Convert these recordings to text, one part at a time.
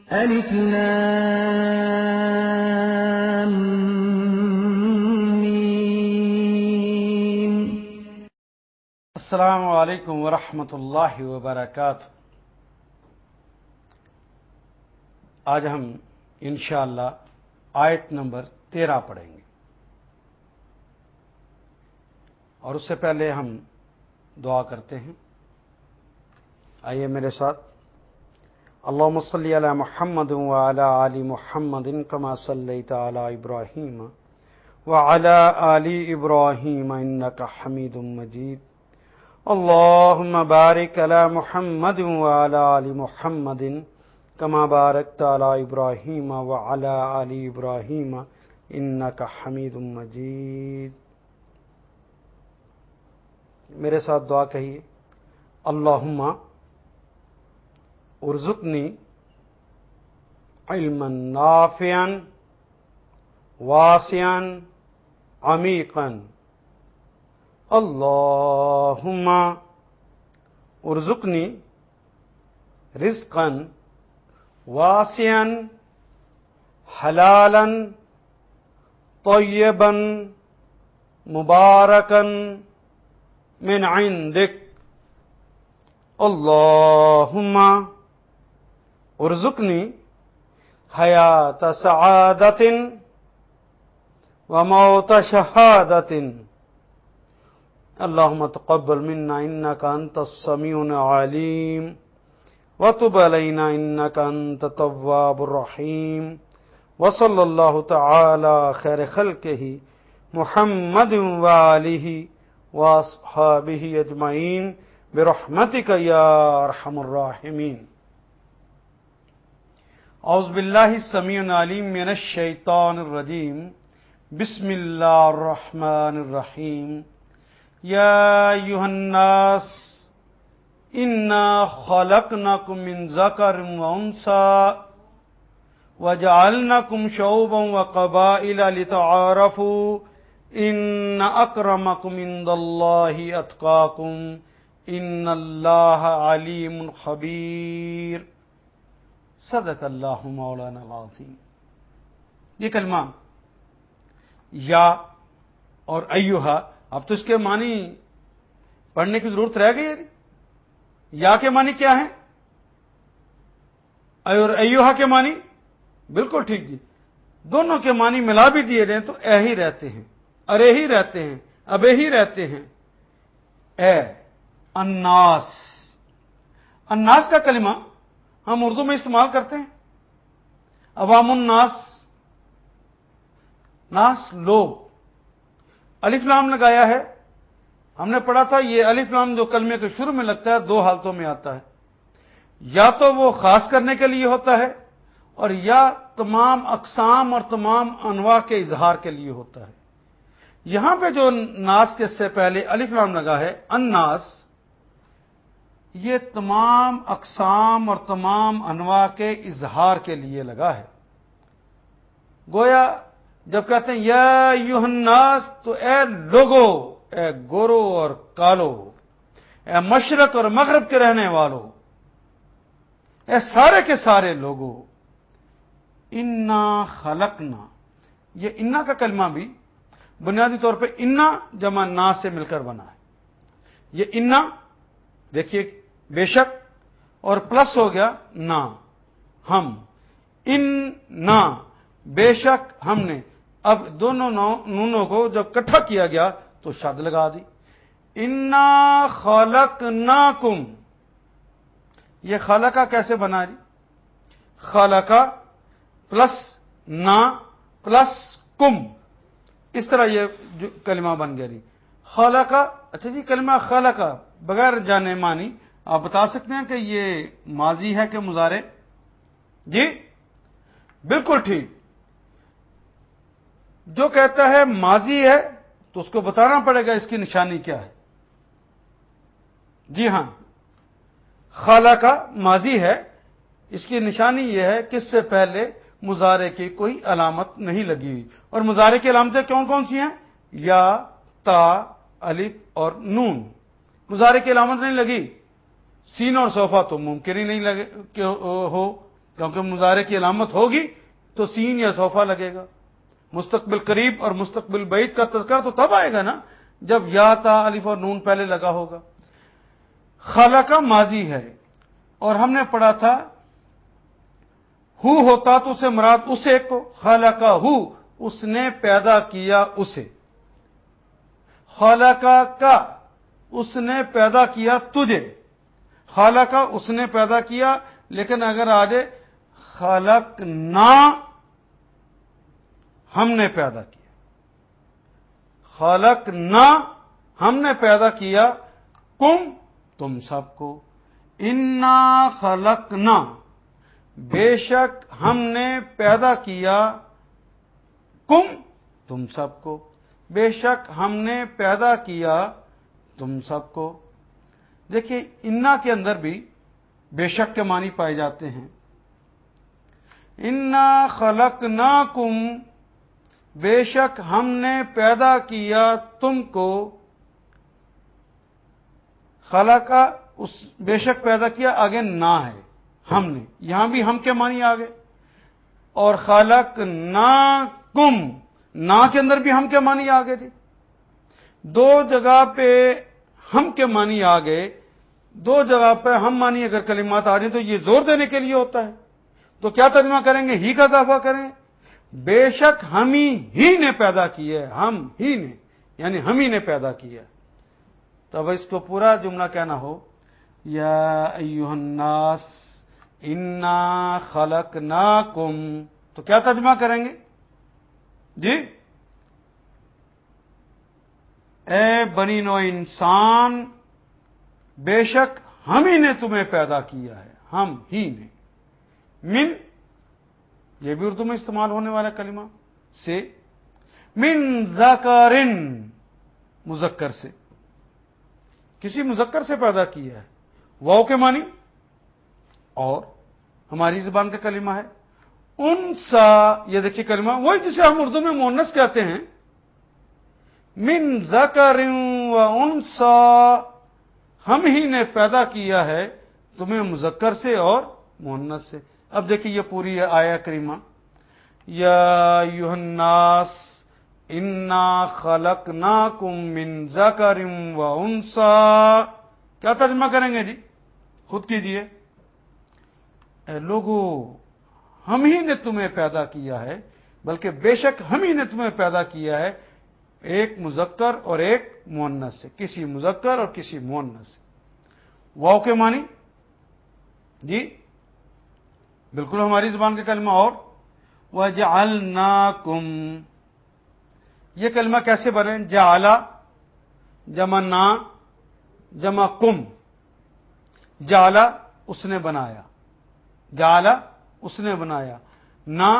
ألف لام ميم. السلام علیکم ورحمۃ اللہ وبرکاتہ. آج ہم انشاءاللہ آیت نمبر 13 پڑھیں گے، اور اس سے پہلے ہم دعا کرتے ہیں. آئیے میرے ساتھ. اللہم صلی علی محمد وعلی آل محمد کما صلیت علی ابراہیم وعلی آل ابراہیم انک حمید مجید. اللہم بارک علی محمد وعلی آل محمد کما بارکت علی ابراہیم وعلی آل ابراہیم انک حمید مجید. میرے ساتھ دعا کہیے. اللہم ارزقنی علما نافعا واسعا عمیقا. اللہم ارزقنی رزقا واسعا حلالا طیبا مبارکا من عندک. اللہم ارزقنی حیات سعادت وموت شہادت. اللہم تقبل منا انک انت السمیع العلیم وتب علینا انک انت التواب الرحیم. وصلی اللہ تعالی خیر خلقہ محمد وآلہ واصحابہ اجمعین برحمتک یا ارحم الراحمین. اعوذ باللہ السمیع العلیم من الشیطان الرجیم. بسم اللہ الرحمن الرحیم. یا ایھا الناس انا خلقناکم من ذکر وانثی وجعلناکم شعوبا وقبائل لتعارفوا ان اکرمکم عند اللہ اتقاکم ان اللہ علیم خبیر. صدق اللہ مولانا العظیم. یہ کلمہ یا اور ایھا، اب تو اس کے معنی پڑھنے کی ضرورت رہ گئی ہے. یا کے معنی کیا ہیں اور ایھا کے معنی بالکل ٹھیک جی. دونوں کے معنی ملا بھی دیے جائیں تو اے ہی رہتے ہیں، ارے ہی رہتے ہیں، ابے ہی رہتے ہیں. اے الناس، الناس کا کلمہ ہم اردو میں استعمال کرتے ہیں. عوام الناس، ناس لوگ. الف لام لگایا ہے. ہم نے پڑھا تھا یہ الف لام جو کلمے کے شروع میں لگتا ہے دو حالتوں میں آتا ہے. یا تو وہ خاص کرنے کے لیے ہوتا ہے اور یا تمام اقسام اور تمام انواع کے اظہار کے لیے ہوتا ہے. یہاں پہ جو ناس کے سے پہلے الف لام لگا ہے الناس، یہ تمام اقسام اور تمام انواع کے اظہار کے لیے لگا ہے. گویا جب کہتے ہیں یا ایھا الناس تو اے لوگو، اے گورو اور کالو، اے مشرق اور مغرب کے رہنے والوں، اے سارے کے سارے لوگوں. انا خلقنا، یہ انا کا کلمہ بھی بنیادی طور پہ انا جمع نا سے مل کر بنا ہے. یہ انا دیکھیے بے شک اور پلس ہو گیا نا، ہم. ان نا بے شک ہم نے. اب دونوں نونوں کو جب اکٹھا کیا گیا تو شد لگا دی. انا خلقناکم، یہ خلقہ کیسے بنا رہی؟ خلقہ پلس نا پلس کم، اس طرح یہ کلمہ بن گیا. خلقہ، اچھا جی کلمہ خلقہ بغیر جانے معنی آپ بتا سکتے ہیں کہ یہ ماضی ہے کہ مضارع؟ جی بالکل ٹھیک. جو کہتا ہے ماضی ہے تو اس کو بتانا پڑے گا اس کی نشانی کیا ہے. جی ہاں، خلقہ ماضی ہے، اس کی نشانی یہ ہے کہ اس سے پہلے مضارع کی کوئی علامت نہیں لگی ہوئی. اور مضارع کی علامتیں کون کون سی ہیں؟ یا، تا، الف اور نون. مضارع کی علامت نہیں لگی. سین اور صوفہ تو ممکن ہی نہیں لگے کہ ہو. کیونکہ مضارع کی علامت ہوگی تو سین یا سوفا لگے گا. مستقبل قریب اور مستقبل بعید کا تذکرہ تو تب آئے گا نا جب یا تا الف اور نون پہلے لگا ہوگا. خلقہ ماضی ہے اور ہم نے پڑھا تھا ہو ہوتا تو اسے مراد اسے کو، خلقہ ہو اس نے پیدا کیا اسے، خلقہ کا اس نے پیدا کیا تجھے، خلقہ اس نے پیدا کیا. لیکن اگر آ جائے خلقنا ہم نے پیدا کیا، خلقنا ہم نے پیدا کیا کم تم سب کو، انا خلقنا بے شک ہم نے پیدا کیا کم تم سب کو، بے شک ہم نے پیدا کیا تم سب کو. دیکھیے انا کے اندر بھی بے شک کے معنی پائے جاتے ہیں. انا خلقناکم بے شک ہم نے پیدا کیا تم کو، خلقہ اس بے شک پیدا کیا آگے نہ ہے ہم نے، یہاں بھی ہم کے معنی آگے، اور خلقناکم نا کے اندر بھی ہم کے معنی آگے تھے. دو جگہ پہ ہم کے معنی آگے، دو جگہ پہ ہم معنی اگر کلمات آ جائیں تو یہ زور دینے کے لیے ہوتا ہے. تو کیا ترجمہ کریں گے؟ ہی کا اضافہ کریں، بے شک ہم ہی نے پیدا کیا ہے، ہم ہی نے یعنی ہم ہی نے پیدا کیا. تو اب اس کو پورا جملہ کہنا ہو یا ایھا الناس انا خلقناکم، تو کیا ترجمہ کریں گے جی؟ اے بنی نوع انسان بے شک ہم ہی نے تمہیں پیدا کیا ہے، ہم ہی نے. من یہ بھی اردو میں استعمال ہونے والا کلمہ سے، من ذکرن مذکر سے، کسی مذکر سے پیدا کیا ہے. واو کے معنی اور ہماری زبان کا کلمہ ہے انسا. یہ دیکھیے کلمہ وہی جسے ہم اردو میں مؤنث کہتے ہیں، من ذکر و انسا ہم ہی نے پیدا کیا ہے تمہیں مذکر سے اور مؤنث سے. اب دیکھیے یہ پوری آیہ کریمہ یا ایھا الناس انا خلقناکم من ذکر و انسا، کیا ترجمہ کریں گے جی؟ خود کیجئے. اے لوگو ہم ہی نے تمہیں پیدا کیا ہے، بلکہ بے شک ہم ہی نے تمہیں پیدا کیا ہے ایک مذکر اور ایک مؤنث سے، کسی مذکر اور کسی مؤنث سے. واو کے معنی جی بالکل ہماری زبان کا کلمہ اور وَجَعَلْنَاكُمْ. یہ کلمہ کیسے بنے؟ جعل جمع نا جمع کم، جعل اس نے بنایا، جعل اس نے بنایا، نا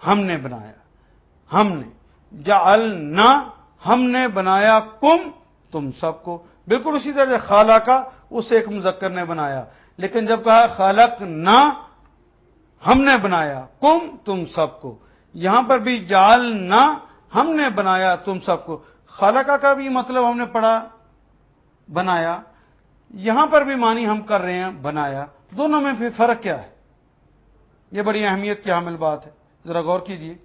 ہم نے بنایا، ہم نے جعلنا ہم نے بنایا کم تم سب کو. بالکل اسی طرح خالقہ اس ایک مذکر نے بنایا، لیکن جب کہا خلقنا ہم نے بنایا کم تم سب کو، یہاں پر بھی جعلنا ہم نے بنایا تم سب کو. خلقہ کا بھی مطلب ہم نے پڑھا بنایا، یہاں پر بھی معنی ہم کر رہے ہیں بنایا. دونوں میں پھر فرق کیا ہے؟ یہ بڑی اہمیت کی حامل بات ہے، ذرا غور کیجئے.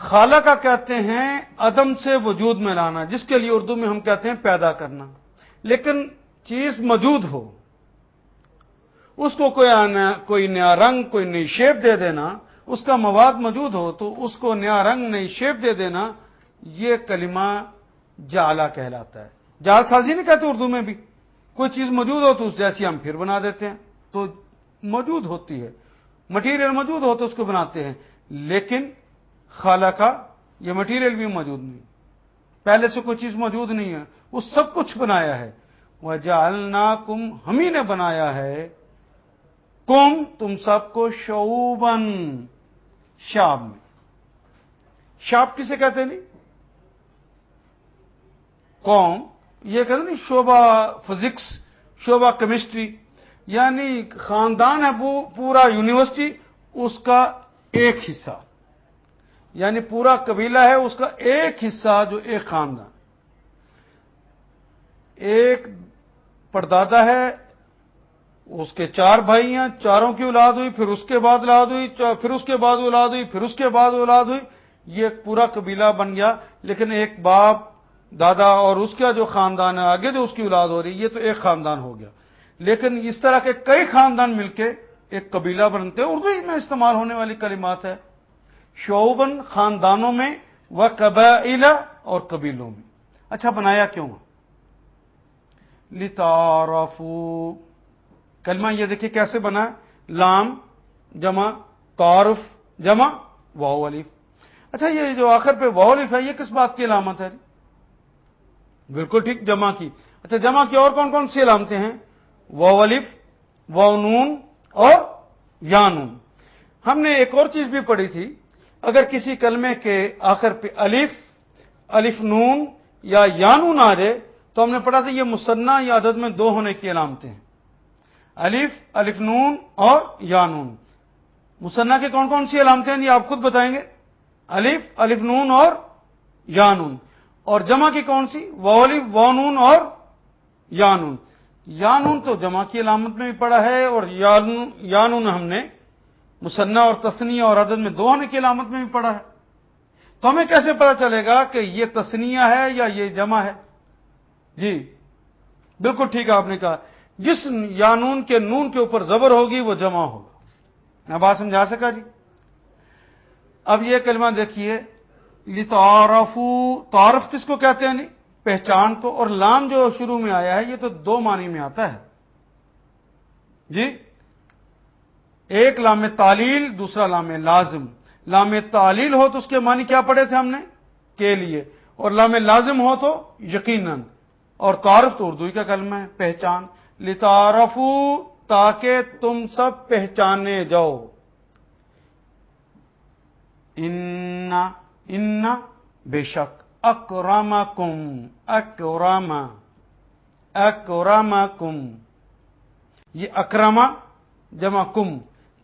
خالقہ کہتے ہیں عدم سے وجود میں لانا، جس کے لیے اردو میں ہم کہتے ہیں پیدا کرنا. لیکن چیز موجود ہو، اس کو کوئی نیا رنگ کوئی نئی شیپ دے دینا، اس کا مواد موجود ہو تو اس کو نیا رنگ نئی شیپ دے دینا، یہ کلمہ جعلہ کہلاتا ہے. جعل سازی نہیں کہتے اردو میں بھی، کوئی چیز موجود ہو تو اس جیسی ہم پھر بنا دیتے ہیں. تو موجود ہوتی ہے، مٹیریل موجود ہو تو اس کو بناتے ہیں. لیکن خالقہ یہ مٹیریل بھی موجود نہیں، پہلے سے کوئی چیز موجود نہیں ہے، وہ سب کچھ بنایا ہے. وَجَعَلْنَاكُمْ ہم ہی نے بنایا ہے کم تم سب کو شعوباً شعب میں. شعب کسے کہتے ہیں نہیں؟ قوم، یہ کہتے نہیں شعبہ فزکس، شعبہ کیمسٹری، یعنی خاندان ہے وہ پورا یونیورسٹی اس کا ایک حصہ، یعنی پورا قبیلہ ہے اس کا ایک حصہ جو ایک خاندان. ایک پردادا ہے اس کے 4 بھائی ہیں، چاروں کی اولاد ہوئی، پھر اس کے بعد اولاد ہوئی، پھر اس کے بعد اولاد ہوئی، پھر اس کے بعد اولاد ہوئی، یہ ایک پورا قبیلہ بن گیا۔ لیکن ایک باپ دادا اور اس کا جو خاندان ہے آگے جو اس کی اولاد ہو رہی، یہ تو ایک خاندان ہو گیا۔ لیکن اس طرح کے کئی خاندان مل کے ایک قبیلہ بنتے ہیں۔ اردو میں استعمال ہونے والی کلمات ہے، شعوباً خاندانوں میں، و قبائل اور قبیلوں میں۔ اچھا بنایا کیوں؟ لتعارفوا، کلمہ یہ دیکھیے کیسے بنا ہے، لام جمع تعارف جمع واو الف۔ اچھا یہ جو آخر پہ واو الف ہے یہ کس بات کی علامت ہے؟ بالکل ٹھیک، جمع کی۔ اچھا جمع کی اور کون کون سی علامتیں ہیں؟ واو الف، واو نون اور یا نون۔ ہم نے ایک اور چیز بھی پڑھی تھی، اگر کسی کلمے کے آخر پہ الف نون یا نون آ جائے تو ہم نے پڑھا تھا یہ مثنی یا عدد میں 2 ہونے کی علامتیں ہیں، الف نون اور یا نون۔ مثنی کے کون کون سی علامتیں ہیں یہ آپ خود بتائیں گے، الف نون اور یا نون۔ اور جمع کی کون سی؟ واو الف، واو نون اور یا نون۔ یا نون تو جمع کی علامت میں بھی پڑا ہے، اور یا نون ہم نے مثنی اور تثنیہ اور عدد میں 2 ہونے کی علامت میں بھی پڑا ہے۔ تو ہمیں کیسے پتا چلے گا کہ یہ تثنیہ ہے یا یہ جمع ہے؟ جی بالکل ٹھیک آپ نے کہا، جس یا نون کے نون کے اوپر زبر ہوگی وہ جمع ہوگا۔ میں بات سمجھا سکا جی؟ اب یہ کلمہ دیکھیے، لتعارفوا، تعارف کس کو کہتے ہیں؟ نہیں پہچان کو، اور لام جو شروع میں آیا ہے یہ تو 2 معنی میں آتا ہے جی، ایک لام تعلیل، دوسرا لام لازم۔ لام تعلیل ہو تو اس کے معنی کیا پڑھے تھے ہم نے؟ کے لیے، اور لام لازم ہو تو یقیناً۔ اور تعارف تو اردو ہی کا کلمہ ہے، پہچان۔ لتعارفوا، تاکہ تم سب پہچانے جاؤ۔ ان بے شک، اکرمکم، اکرمکم، یہ اکرما جمع کم،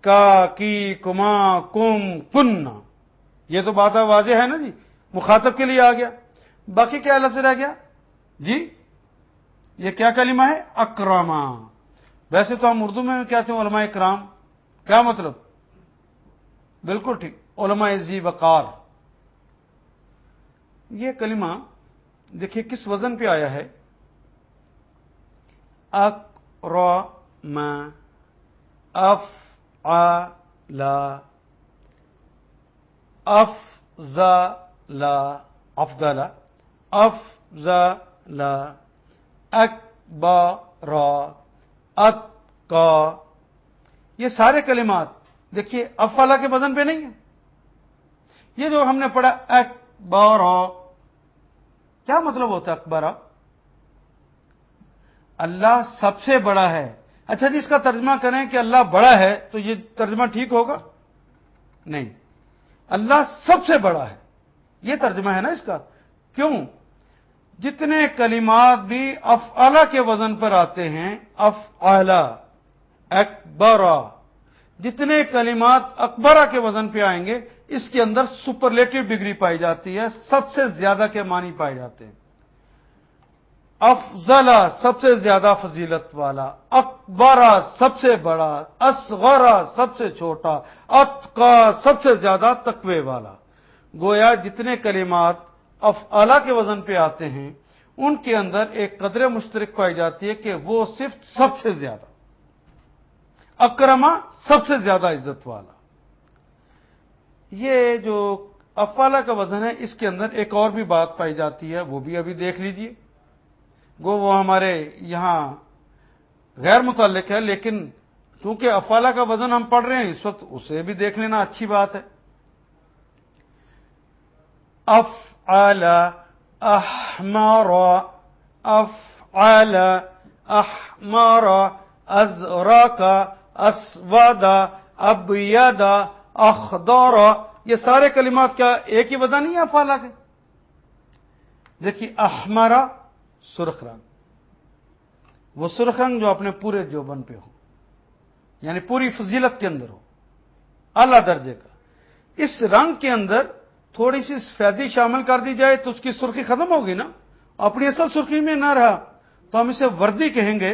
کا کی کما کم کن، یہ تو بات واضح ہے نا جی، مخاطب کے لیے آ گیا۔ باقی کیا لفظ رہ گیا جی؟ یہ کیا کلمہ ہے؟ اکرما۔ ویسے تو ہم اردو میں کہتے ہیں علماء کرام، کیا مطلب؟ بالکل ٹھیک، علماء ذی وقار۔ یہ کلمہ دیکھیے کس وزن پہ آیا ہے؟ اکرم، افعل، افضل، افضل، افضل، اکبر، اتقى، یہ سارے کلمات دیکھیے افعل کے وزن پہ نہیں ہے۔ یہ جو ہم نے پڑھا اکبر، کیا مطلب ہوتا ہے اکبر؟ اللہ سب سے بڑا ہے۔ اچھا جی اس کا ترجمہ کریں کہ اللہ بڑا ہے تو یہ ترجمہ ٹھیک ہوگا؟ نہیں، اللہ سب سے بڑا ہے، یہ ترجمہ ہے نا اس کا۔ کیوں؟ جتنے کلمات بھی افعل کے وزن پر آتے ہیں، افعل، اکبر، جتنے کلمات اکبرہ کے وزن پہ آئیں گے اس کے اندر سپرلیٹو ڈگری پائی جاتی ہے، سب سے زیادہ کے معنی پائے جاتے ہیں۔ افضل سب سے زیادہ فضیلت والا، اکبر سب سے بڑا، اصغر سب سے چھوٹا، اتقى سب سے زیادہ تقوی والا۔ گویا جتنے کلمات افعل کے وزن پہ آتے ہیں ان کے اندر ایک قدر مشترک پائی جاتی ہے کہ وہ صرف سب سے زیادہ، اکرما سب سے زیادہ عزت والا۔ یہ جو افعل کا وزن ہے اس کے اندر ایک اور بھی بات پائی جاتی ہے، وہ بھی ابھی دیکھ لیجئے۔ وہ ہمارے یہاں غیر متعلق ہے، لیکن چونکہ افعل کا وزن ہم پڑھ رہے ہیں اس وقت، اسے بھی دیکھ لینا اچھی بات ہے۔ افعل، احمر، افعل، احمر، ازرق، اسود، ابيض، اخضر، یہ سارے کلمات کیا ایک ہی وزن نہیں ہے افعل کے؟ دیکھیے احمر سرخ رنگ، وہ سرخ رنگ جو اپنے پورے جوبن پہ ہو، یعنی پوری فضیلت کے اندر ہو، اعلی درجے کا۔ اس رنگ کے اندر تھوڑی سی سفیدی شامل کر دی جائے تو اس کی سرخی ختم ہوگی نا، اپنی اصل سرخی میں نہ رہا تو ہم اسے وردی کہیں گے،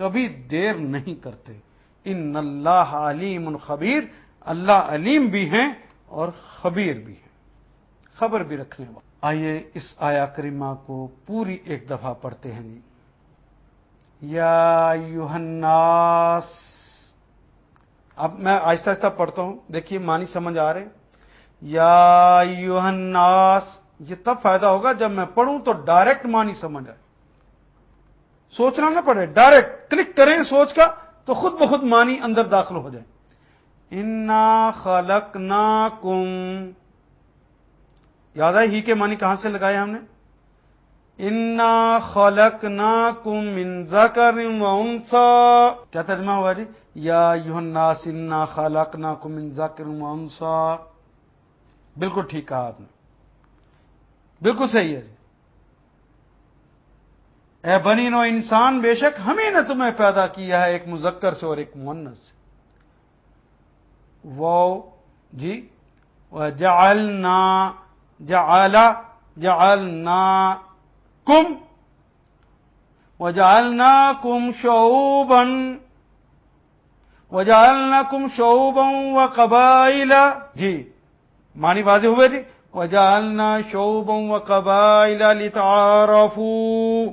کبھی دیر نہیں کرتے. ان اللہ علیم خبیر، اللہ علیم بھی ہیں اور خبیر بھی ہیں، خبر بھی رکھنے والا. آئیے اس آیا کریمہ کو پوری ایک دفعہ پڑھتے ہیں. یا ایھا الناس. اب میں آہستہ آہستہ پڑھتا ہوں، دیکھیے معنی سمجھ آ رہے. یا ایھا الناس، یہ تب فائدہ ہوگا جب میں پڑھوں تو ڈائریکٹ معنی سمجھ آئے، سوچنا نہ پڑے، ڈائریکٹ کلک کریں سوچ کا تو خود بخود معنی اندر داخل ہو جائے. انا خلقناکم، یاد ہے ہی کے معنی کہاں سے لگائے ہم نے؟ انا خلقناکم من ذکر و انثی. کیا ترجمہ ہوا جی؟ یا ایھا الناس انا خلقناکم من ذکر و انثی. بالکل ٹھیک کہا آپ نے، بالکل صحیح ہے جی. اے بنی نو انسان، بے شک ہمیں نے تمہیں پیدا کیا ہے ایک مذکر سے اور ایک مؤنث سے. وہ جی وجعلنا، وجعلناکم شعوبا وقبائل. جی معنی واضح ہوئے جی. وجعلنا شعوبا وقبائل لتعارفوا،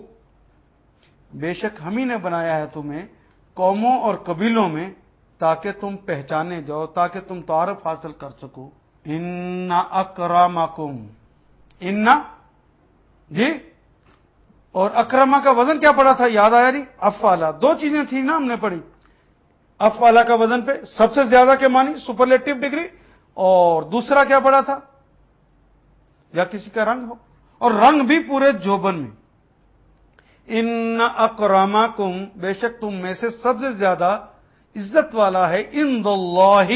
بے شک ہم ہی نے بنایا ہے تمہیں قوموں اور قبیلوں میں تاکہ تم پہچانے جاؤ، تاکہ تم تعارف حاصل کر سکو. ان اکرمکم، ان جی اور اکرما کا وزن کیا پڑا تھا؟ یاد آیا جی؟ افعلا. دو چیزیں تھیں نا ہم نے پڑھی. افعلا کا وزن پہ سب سے زیادہ کے معنی سپرلیٹو ڈگری، اور دوسرا کیا پڑا تھا؟ یا کسی کا رنگ ہو، اور رنگ بھی پورے جوبن میں. ان اکرمکم، بے شک تم میں سے سب سے زیادہ عزت والا ہے عند اللہ،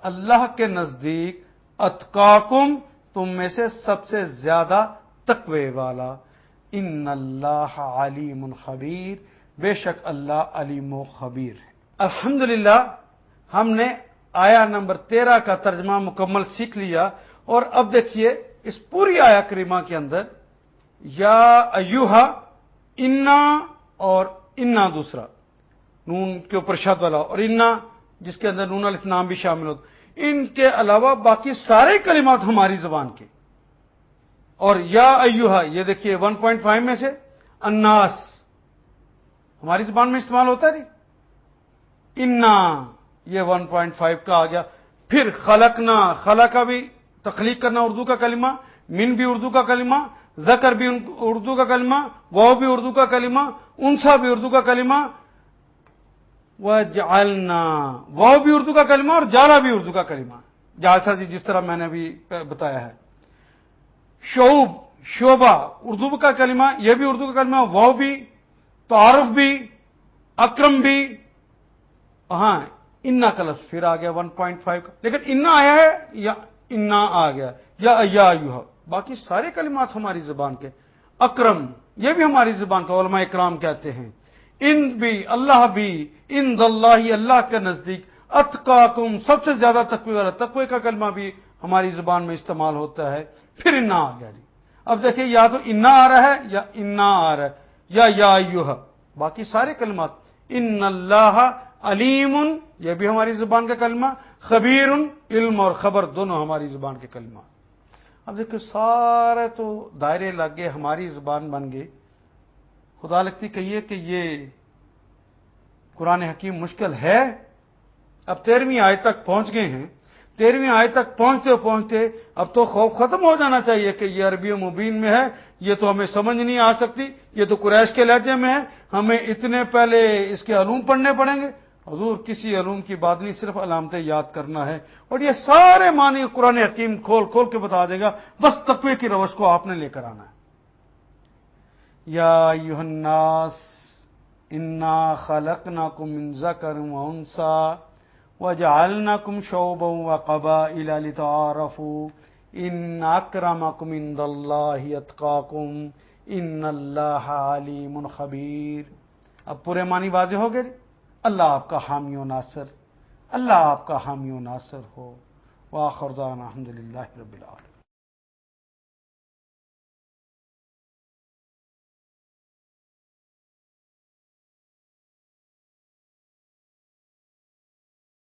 اللہ کے نزدیک. اتقاکم، تم میں سے سب سے زیادہ تقوی والا. ان اللہ علیم خبیر، بے شک اللہ علیم و خبیر ہے. الحمدللہ ہم نے آیا نمبر 13 کا ترجمہ مکمل سیکھ لیا. اور اب دیکھیے اس پوری آیا کریمہ کے اندر یا ایھا، انا اور انا دوسرا نون کے اوپر شد والا، اور انا جس کے اندر نون الف لام بھی شامل ہوتا، ان کے علاوہ باقی سارے کلمات ہماری زبان کے. اور یا ایھا یہ دیکھیے 1.5 میں سے الناس ہماری زبان میں استعمال ہوتا ہے نہیں. انا یہ 1.5 کا آ گیا. پھر خلقنا، خلقہ بھی تخلیق کرنا اردو کا کلمہ، من بھی اردو کا کلمہ، ذکر بھی اردو کا کلمہ، واو بھی اردو کا کلمہ، انثی بھی اردو کا کلمہ، وجعلنا واو بھی اردو کا کلمہ اور جالا بھی اردو کا کلمہ. جالسا جی جس طرح میں نے ابھی بتایا ہے. شعوب، شعبہ اردو کا کلمہ، یہ بھی اردو کا کلمہ، واو بھی، تعارف بھی، اکرم بھی. ہاں انا کا لفظ پھر آ گیا 1.5 کا، لیکن انا آیا ہے یا انا آ گیا یا ایھا. باقی سارے کلمات ہماری زبان کے. اکرم یہ بھی ہماری زبان کا، علماء اکرام کہتے ہیں. ان بھی، اللہ بھی، ان اللہ اللہ کے نزدیک. اتقاکم سب سے زیادہ تقوی والا، تقوی کا کلمہ بھی ہماری زبان میں استعمال ہوتا ہے. پھر انا آ گیا جی. اب دیکھیں یا تو انا آ رہا ہے یا انا آ رہا ہے یا ایھا. باقی سارے کلمات. ان اللہ علیم یہ بھی ہماری زبان کا کلمہ، خبیر علم اور خبر دونوں ہماری زبان کے کلمہ. اب دیکھو سارے تو دائرے لگ گئے، ہماری زبان بن گئی. خدا لگتی کہیے کہ یہ قرآن حکیم مشکل ہے. اب 13ویں آیت تک پہنچ گئے ہیں. 13ویں آیت تک پہنچتے اب تو خوف ختم ہو جانا چاہیے کہ یہ عربی مبین میں ہے، یہ تو ہمیں سمجھ نہیں آ سکتی، یہ تو قریش کے لہجے میں ہے، ہمیں اتنے پہلے اس کے علوم پڑھنے پڑیں گے. حضور کسی علوم کی بات نہیں، صرف علامتیں یاد کرنا ہے اور یہ سارے معنی قرآن حکیم کھول کھول کے بتا دے گا. بس تقوی کی روش کو آپ نے لے کر آنا ہے. یا ایھا الناس انا خلقناکم من ذکر و انثی وجعلناکم شعوبا وقبائل لتعارفوا ان اکرمکم عند اللہ اتقاکم ان اللہ علیم خبیر. اب پورے معنی واضح ہو گئے. اللہ آپ کا حامی و ناصر، اللہ آپ کا حامی و ناصر ہو. وآخر دعوانا الحمدللہ رب العالمین.